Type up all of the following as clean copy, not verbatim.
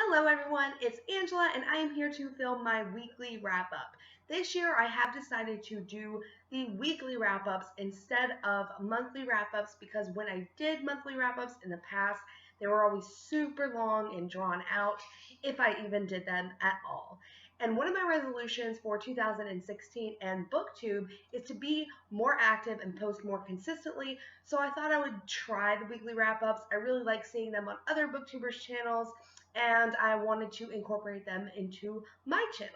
Hello everyone, it's Angela and I am here to film my weekly wrap-up. This year I have decided to do the weekly wrap-ups instead of monthly wrap-ups because when I did monthly wrap-ups in the past, they were always super long and drawn out, if I even did them at all. And one of my resolutions for 2016 and BookTube is to be more active and post more consistently, so I thought I would try the weekly wrap-ups. I really like seeing them on other booktubers' channels, and I wanted to incorporate them into my channel.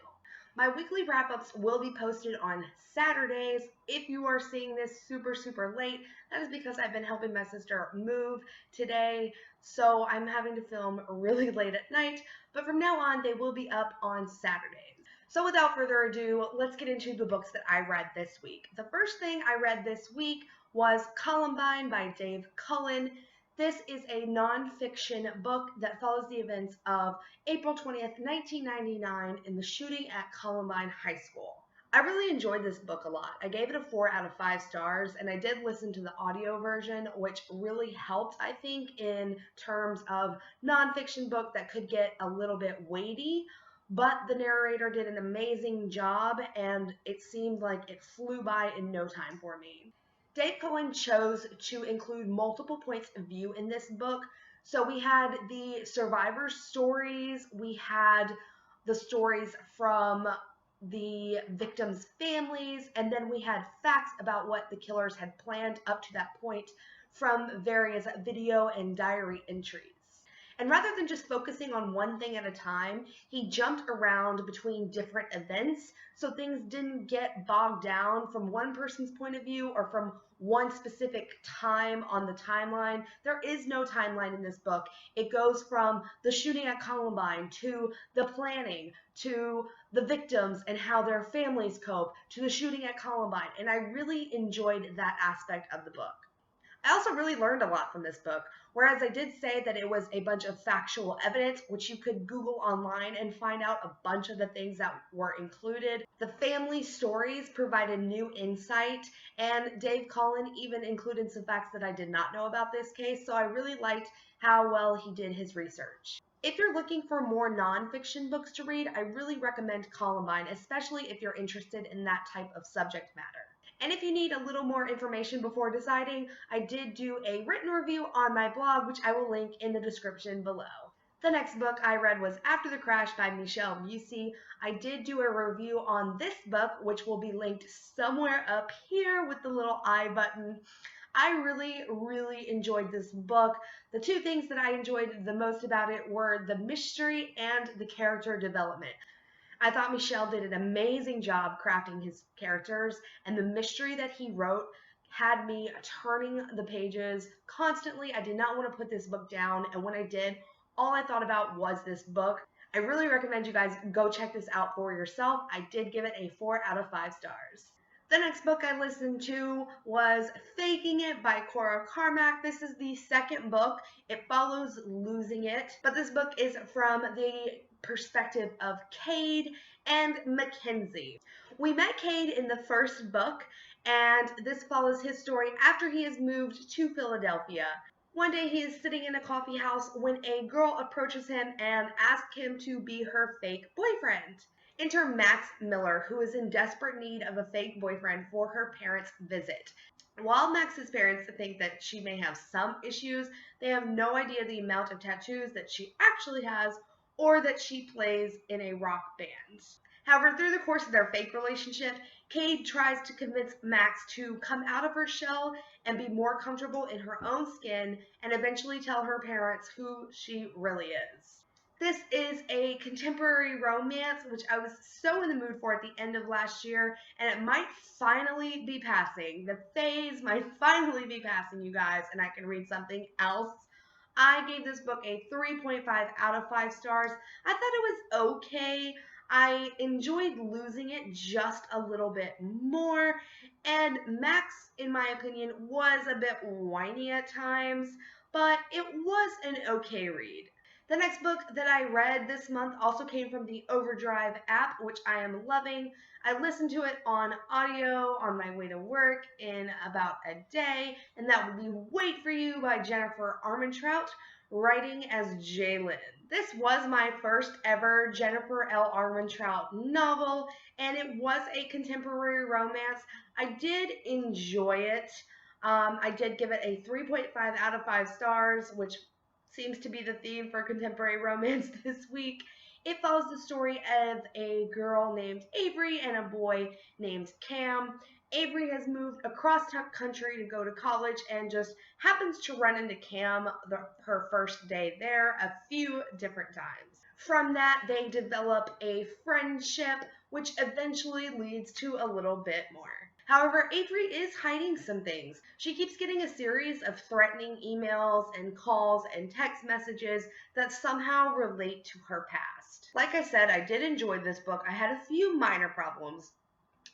My weekly wrap-ups will be posted on Saturdays. If you are seeing this super late, that is because I've been helping my sister move today, so I'm having to film really late at night, but from now on they will be up on Saturdays. So without further ado, let's get into the books that I read this week. The first thing I read this week was Columbine by Dave Cullen. This is a nonfiction book that follows the events of April 20th, 1999 in the shooting at Columbine High School. I really enjoyed this book a lot. I gave it a 4 out of 5 stars, and I did listen to the audio version, which really helped, I think, in terms of nonfiction book that could get a little bit weighty, but the narrator did an amazing job, and it seemed like it flew by in no time for me. Dave Cullen chose to include multiple points of view in this book. So we had the survivors' stories, we had the stories from the victims' families, and then we had facts about what the killers had planned up to that point from various video and diary entries. And rather than just focusing on one thing at a time, he jumped around between different events so things didn't get bogged down from one person's point of view or from one specific time on the timeline. There is no timeline in this book. It goes from the shooting at Columbine to the planning to the victims and how their families cope to the shooting at Columbine. And I really enjoyed that aspect of the book. I also really learned a lot from this book, whereas I did say that it was a bunch of factual evidence, which you could Google online and find out a bunch of the things that were included. The family stories provided new insight, and Dave Cullen even included some facts that I did not know about this case, so I really liked how well he did his research. If you're looking for more nonfiction books to read, I really recommend Columbine, especially if you're interested in that type of subject matter. And if you need a little more information before deciding, I did do a written review on my blog, which I will link in the description below. The next book I read was After the Crash by Michelle Busey. I did do a review on this book, which will be linked somewhere up here with the little I button. I really enjoyed this book. The two things that I enjoyed the most about it were the mystery and the character development. I thought Michelle did an amazing job crafting his characters, and the mystery that he wrote had me turning the pages constantly. I did not want to put this book down, and when I did, all I thought about was this book. I really recommend you guys go check this out for yourself. I did give it a 4 out of 5 stars. The next book I listened to was Faking It by Cora Carmack. This is the second book. It follows Losing It, but this book is from the perspective of Cade and Mackenzie. We met Cade in the first book, and this follows his story after he has moved to Philadelphia. One day he is sitting in a coffee house when a girl approaches him and asks him to be her fake boyfriend. Enter Max Miller, who is in desperate need of a fake boyfriend for her parents' visit. While Max's parents think that she may have some issues, they have no idea the amount of tattoos that she actually has or that she plays in a rock band. However, through the course of their fake relationship, Cade tries to convince Max to come out of her shell and be more comfortable in her own skin and eventually tell her parents who she really is. This is a contemporary romance, which I was so in the mood for at the end of last year, and it might finally be passing. The phase might finally be passing, you guys, and I can read something else. I gave this book a 3.5 out of 5 stars. I thought it was okay. I enjoyed Losing It just a little bit more, and Max, in my opinion, was a bit whiny at times, but it was an okay read. The next book that I read this month also came from the Overdrive app, which I am loving. I listened to it on audio on my way to work in about a day, and that would be Wait for You by Jennifer Armentrout, writing as Jalen. This was my first ever Jennifer L. Armentrout novel, and it was a contemporary romance. I did enjoy it. I did give it a 3.5 out of 5 stars, which seems to be the theme for contemporary romance this week. It follows the story of a girl named Avery and a boy named Cam. Avery has moved across country to go to college and just happens to run into Cam her first day there a few different times. From that, they develop a friendship, which eventually leads to a little bit more. However, Avery is hiding some things. She keeps getting a series of threatening emails and calls and text messages that somehow relate to her past. Like I said, I did enjoy this book. I had a few minor problems.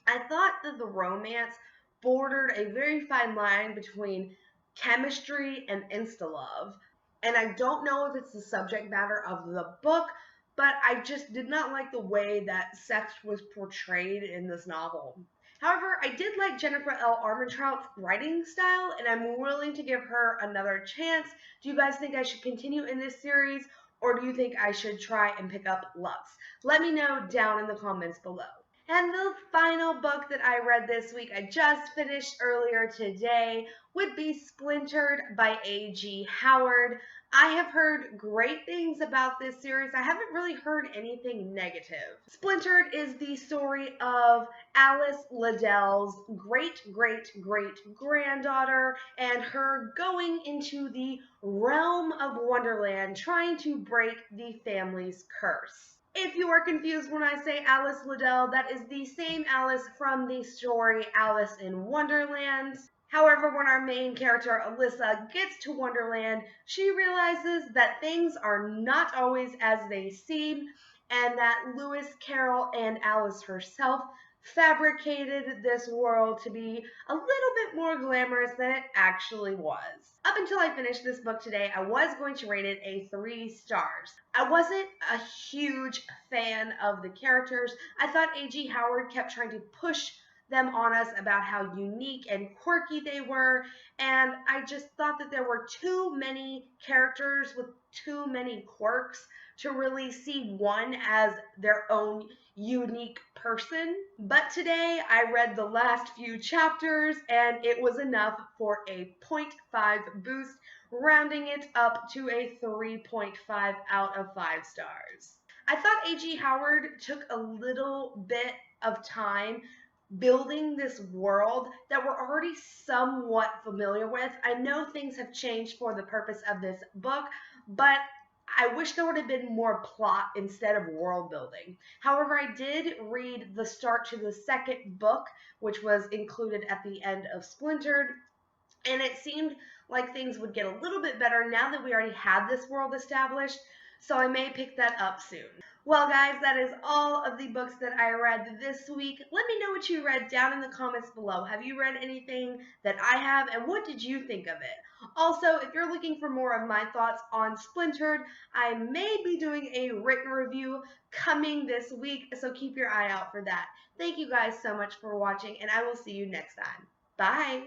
I thought that the romance bordered a very fine line between chemistry and insta-love. And I don't know if it's the subject matter of the book, but I just did not like the way that sex was portrayed in this novel. However, I did like Jennifer L. Armentrout's writing style, and I'm willing to give her another chance. Do you guys think I should continue in this series, or do you think I should try and pick up Lux? Let me know down in the comments below. And the final book that I read this week, I just finished earlier today, would be Splintered by A.G. Howard. I have heard great things about this series. I haven't really heard anything negative. Splintered is the story of Alice Liddell's great-great-great-granddaughter and her going into the realm of Wonderland trying to break the family's curse. If you are confused when I say Alice Liddell, that is the same Alice from the story Alice in Wonderland. However, when our main character, Alyssa, gets to Wonderland, she realizes that things are not always as they seem, and that Lewis Carroll and Alice herself fabricated this world to be a little bit more glamorous than it actually was. Up until I finished this book today, I was going to rate it a 3 stars. I wasn't a huge fan of the characters. I thought A.G. Howard kept trying to push them on us about how unique and quirky they were, and I just thought that there were too many characters with too many quirks to really see one as their own unique person. But today I read the last few chapters and it was enough for a 0.5 boost, rounding it up to a 3.5 out of 5 stars. I thought A.G. Howard took a little bit of time building this world that we're already somewhat familiar with. I know things have changed for the purpose of this book, but I wish there would have been more plot instead of world building. However, I did read the start to the second book, which was included at the end of Splintered, and it seemed like things would get a little bit better now that we already had this world established, so I may pick that up soon. Well, guys, that is all of the books that I read this week. Let me know what you read down in the comments below. Have you read anything that I have, and what did you think of it? Also, if you're looking for more of my thoughts on Splintered, I may be doing a written review coming this week, so keep your eye out for that. Thank you guys so much for watching, and I will see you next time. Bye!